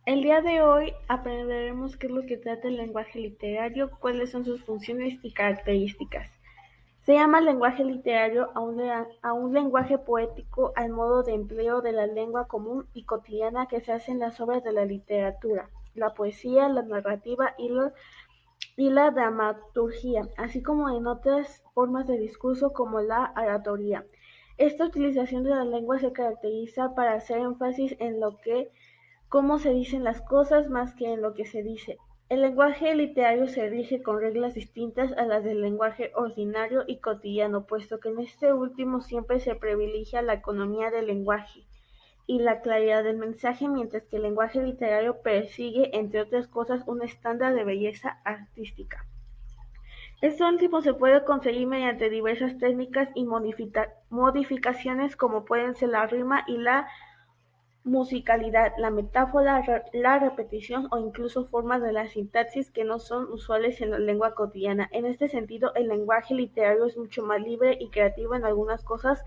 El día de hoy aprenderemos qué es lo que trata el lenguaje literario, cuáles son sus funciones y características. Se llama lenguaje literario a un lenguaje poético al modo de empleo de la lengua común y cotidiana que se hace en las obras de la literatura, la poesía, la narrativa y la dramaturgia, así como en otras formas de discurso como la oratoria. Esta utilización de la lengua se caracteriza para hacer énfasis en lo que cómo se dicen las cosas más que en lo que se dice. El lenguaje literario se rige con reglas distintas a las del lenguaje ordinario y cotidiano, puesto que en este último siempre se privilegia la economía del lenguaje y la claridad del mensaje, mientras que el lenguaje literario persigue, entre otras cosas, un estándar de belleza artística. Esto último se puede conseguir mediante diversas técnicas y modificaciones como pueden ser la rima y la musicalidad, la metáfora, la repetición o incluso formas de la sintaxis que no son usuales en la lengua cotidiana. En este sentido, el lenguaje literario es mucho más libre y creativo en algunas cosas,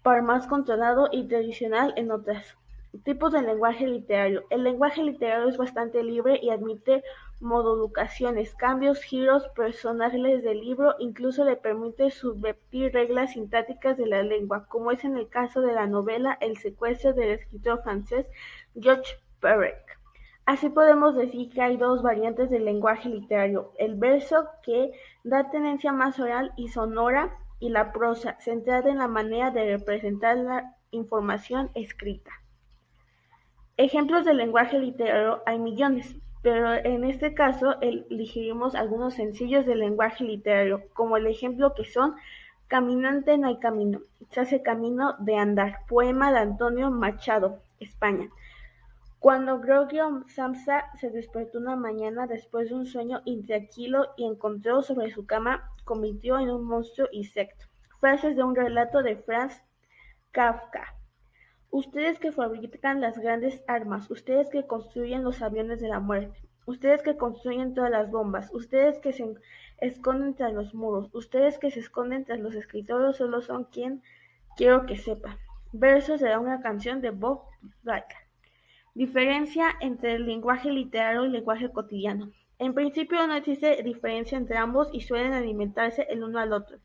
para más controlado y tradicional en otras. Tipos de lenguaje literario. El lenguaje literario es bastante libre y admite modificaciones, cambios, giros personales del libro, incluso le permite subvertir reglas sintácticas de la lengua, como es en el caso de la novela El secuestro del escritor francés Georges Perec. Así podemos decir que hay dos variantes del lenguaje literario: el verso, que da tendencia más oral y sonora, y la prosa, centrada en la manera de representar la información escrita. Ejemplos de lenguaje literario hay millones, pero en este caso elegiremos algunos sencillos de lenguaje literario, como el ejemplo que son Caminante no hay camino, se hace camino de andar, poema de Antonio Machado, España. Cuando Gregorio Samsa se despertó una mañana después de un sueño intranquilo y encontró sobre su cama, convirtió en un monstruo insecto. Frases de un relato de Franz Kafka. Ustedes que fabrican las grandes armas, ustedes que construyen los aviones de la muerte, ustedes que construyen todas las bombas, ustedes que se esconden tras los muros, ustedes que se esconden tras los escritorios, solo son quien quiero que sepa. Versos de una canción de Bob Dylan. Diferencia entre el lenguaje literario y el lenguaje cotidiano. En principio no existe diferencia entre ambos y suelen alimentarse el uno al otro.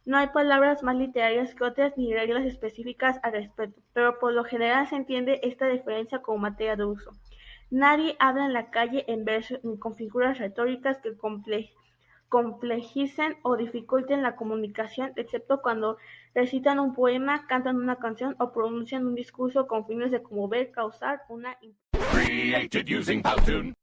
No hay palabras más literarias que otras ni reglas específicas al respecto, pero por lo general se entiende esta diferencia como materia de uso. Nadie habla en la calle en verso ni con figuras retóricas que complejicen o dificulten la comunicación, excepto cuando recitan un poema, cantan una canción o pronuncian un discurso con fines de conmover, causar una impresión.